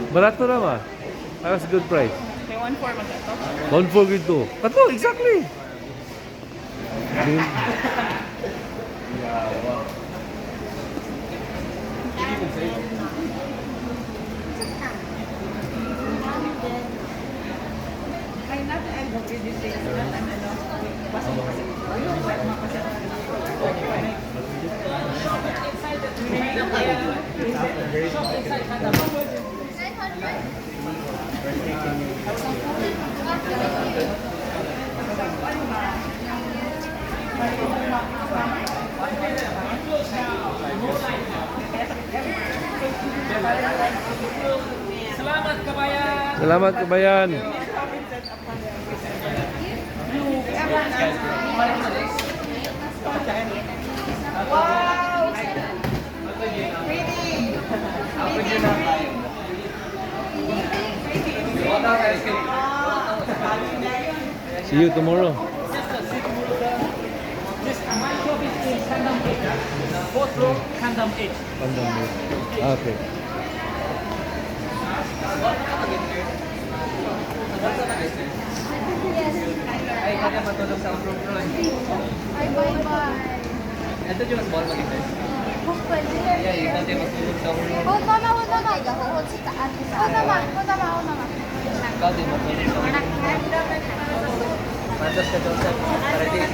Barato naman. That's a good price. May 1.4 man ito. 1.4 with 2. Kato, exactly. Ay, natin ay mag-reduce ano. Basta mo kasi. Ayun, wala mo kasi. Selamat kabayan. Salamat kabayan. Wow! Pretty! See you tomorrow. This my shop is in Kandam 8. Fourth floor, Kandam 8. Okay. Ay, kada matulog sa room floor. Ay, bye-bye. Ito yung small mag-invest. Pwede. Yeah, ito yung matulog sa room. ほんままほんままがほほちたあってさ。ほんままほんままほんまま。 Ikaw din matulog sa room. Matos ka doon sa para di ka